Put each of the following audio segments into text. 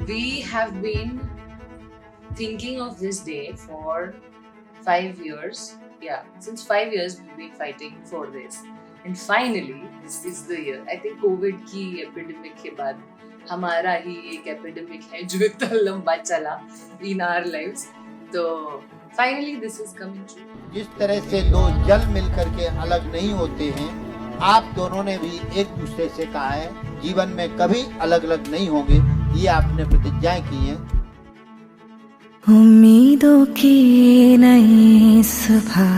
we have been thinking of this day for 5 years. Yeah, since 5 years we've been fighting for this. And finally, this is the year. I think COVID की epidemic के बाद हमारा ही एक epidemic है जो इतना लंबा चला in our lives. तो finally this is coming true. जिस तरह से दो जल मिलकर के अलग नहीं होते हैं, आप दोनों ने भी एक दूसरे से कहा है जीवन में कभी अलग अलग नहीं होंगे, ये आपने प्रतिज्ञाएं की हैं। उम्मीदों की नई सुबह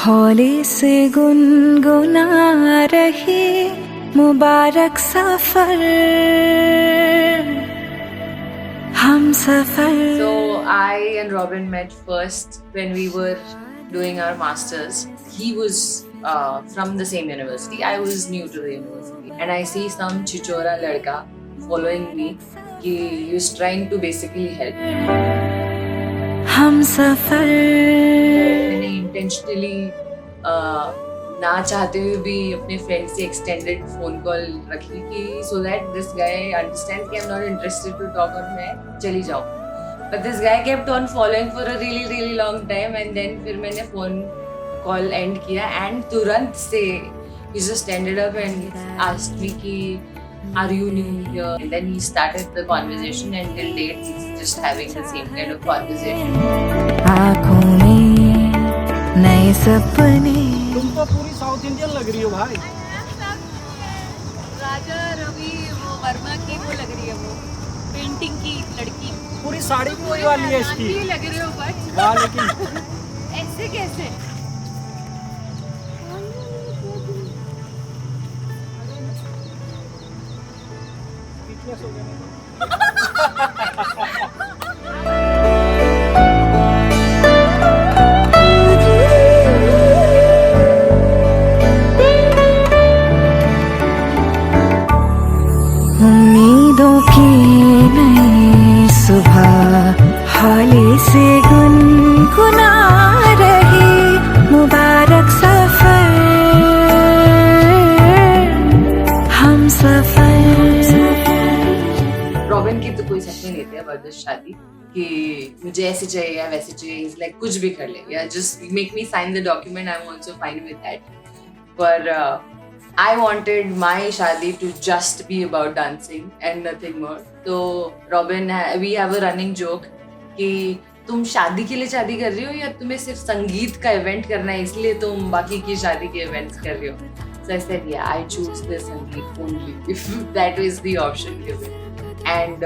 हौले से गुनगुना रही, मुबारक सफर हम सफर। So I and Robin met first when we were doing our masters. He was from the same university. I was new to the university, and I see some chichora ladka following me. He was trying to basically help. हम सफर। मैंने intentionally ना चाहते हुए भी अपने friend से extended phone call रखी कि so that this guy understand कि I'm not interested to talk और मैं चली जाऊँ. But this guy kept on following for a really long time, and then फिर मैंने फोन कॉल एंड किया and तुरंत से he just ended up and asked me कि are you new here? And then he started the conversation, and till date he's just having the same kind of conversation. आँखों में नए सपने। तुम तो पूरी साउथ इंडियन लग रही हो भाई। राजा रवि वो वर्मा की वो लग रही है, वो पेंटिंग की लड़की। पूरी साड़ी पूरी वाली है इसकी। ये लग रहे हो बट वाह, लेकिन ऐसे कैसे? Speechless हो गया मैं। उम्मीदों की नई सुबह हौले से गुनगुना रही, मुबारक सफर हम सफर। रॉबिन की तो कोई सपने नहीं थे अबाउट दिस शादी कि मुझे ऐसे चाहिए या वैसे चाहिए. इज लाइक कुछ भी कर ले या just make me sign the document. I am also fine with that. पर I wanted my शादी to just be about dancing and nothing more. तो Robin, we have a running joke कि तुम शादी के लिए शादी कर रही हो या तुम्हें सिर्फ संगीत का इवेंट करना है इसलिए तुम बाकी की शादी के इवेंट्स कर रही हो. So I said, yeah, I choose the संगीत only if that is the option given. And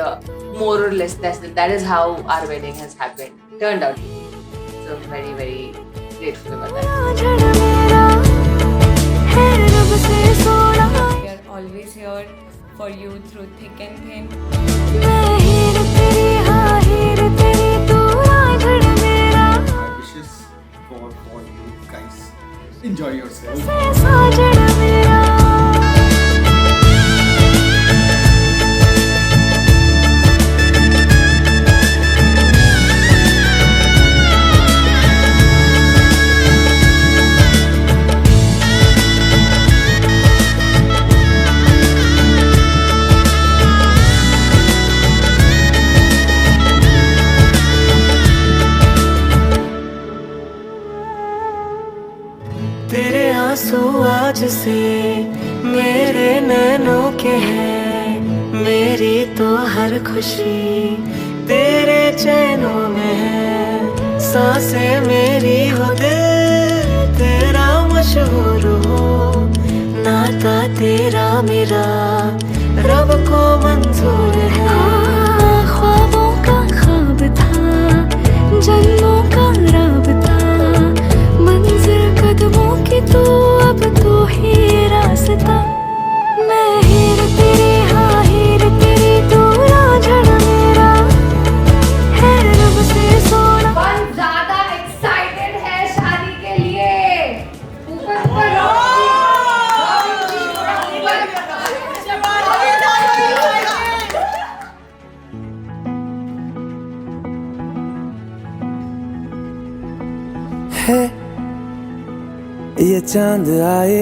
more or less that is how our wedding has happened. Turned out. So I'm very grateful about that. We are always here for you through thick and thin. My wishes for you guys. Enjoy yourself. तेरे आंसू आज से मेरे नैनों के हैं, मेरी तो हर खुशी तेरे चैनों में है। सांसें मेरी हो दिल तेरा मशहूर हो, नाता तेरा मेरा रब को मंजूर है। ख्वाबों का ख्वाब था, जन्मों का राबता, मंजिल कदमों की तू अब तू ही रास्ता। मैं हीर तेरी हाँ हीर तेरी, तू रांझण मेरा है रब से सोना। कौन ज्यादा एक्साइटेड है शादी के लिए? ऊपर है ये चांद आए,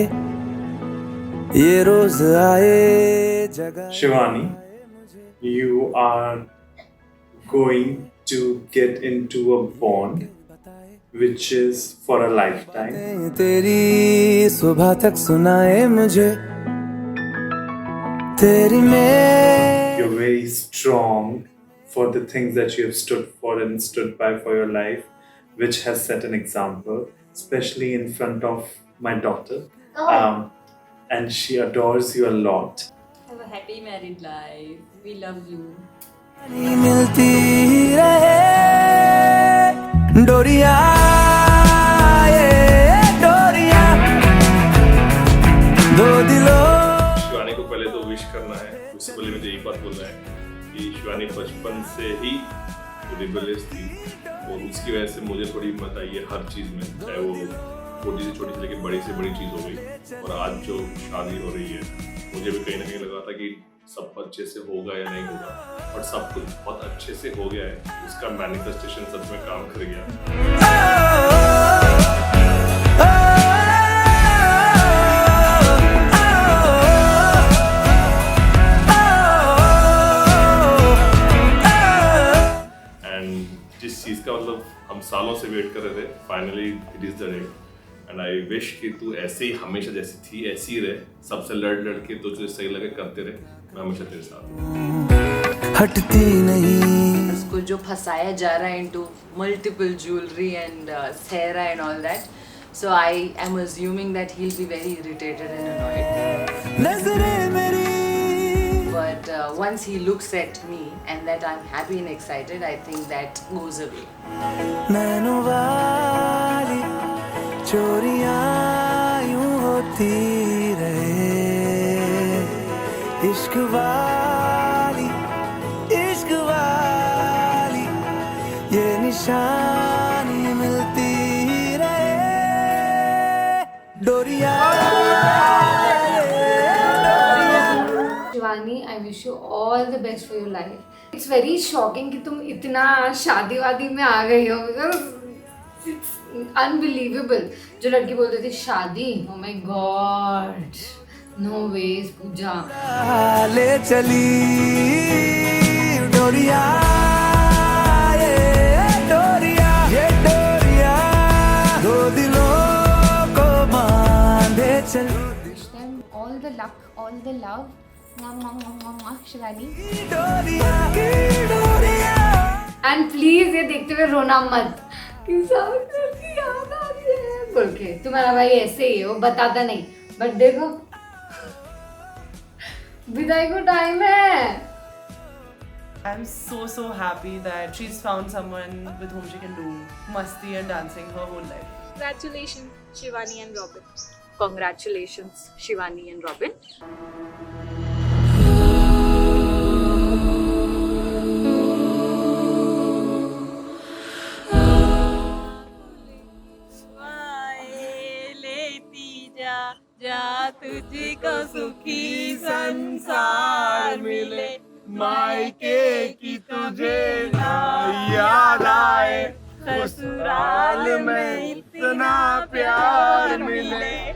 ये रोज आए जगह। Shivani, you are going to get into a bond which is for a lifetime. तेरी सुबह तक सुनाए मुझे तेरी में You're very strong for the things that you have stood for and stood by for your life, which has set an example, especially in front of my daughter. And she adores you a lot. Have a happy married life. We love you. मिलती रहे डोरिया ये डोरिया दो दिलों शिवानी को पहले तो विश करना है, उससे पहले मुझे एक बात बोलना है कि शिवानी बचपन से ही रिबेलियस थी और उसकी वजह से मुझे थोड़ी हिम्मत आई है हर चीज़ में, चाहे वो छोटी से छोटी से लेकर बड़ी से बड़ी चीज़ हो गई। और आज जो शादी हो रही है मुझे भी कहीं ना कहीं लगा था कि सब अच्छे से होगा या नहीं होगा, और सब कुछ बहुत अच्छे से हो गया है। उसका मैनिफेस्टेशन सच में काम कर गया। एंड जिस चीज़ का मतलब हम सालों से वेट कर रहे थे, finally it is the day. And I wish कि तू ऐसे ही हमेशा जैसी थी ऐसी ही रहे, सबसे लड़ के तुझे सही लगे करते रहे, मैं हमेशा तेरे साथ हूँ। हटती नहीं उसको जो फंसाया जा रहा है into multiple jewelry and सेहरा and all that, so I am assuming that he'll be very irritated and annoyed. नजरें मेरी But once he looks at me and that I'm happy and excited, I think that goes away. नैनों वाली चोरियां यूं होती रहे इश्क वाली ये निशानी मिलती रहे डोरिया Shivani, I wish you all the best for your life. It's very shocking कि तुम इतना शादी वादी में आ गई हो, because it's unbelievable. जो लड़की बोलती थी शादी, oh my god, no ways पूजा. ले चली डोरिया ये डोरिया दो दिलों को बांधे चल. Wish them all the luck, all the love. Shivani. And please ये देखते हुए रोना मत कि सब लड़की याद आ रही है बोल के. तुम्हारा भाई ऐसे ही है, वो बताता नहीं, बट देखो विदाई को टाइम है. I'm so happy that she's found someone with whom she can do masti and dancing her whole life. Congratulations, Shivani and Robin. Congratulations, Shivani and Robin. जा तुझको सुखी संसार मिले, मायके की तुझे ना याद आए, ससुराल में इतना प्यार मिले.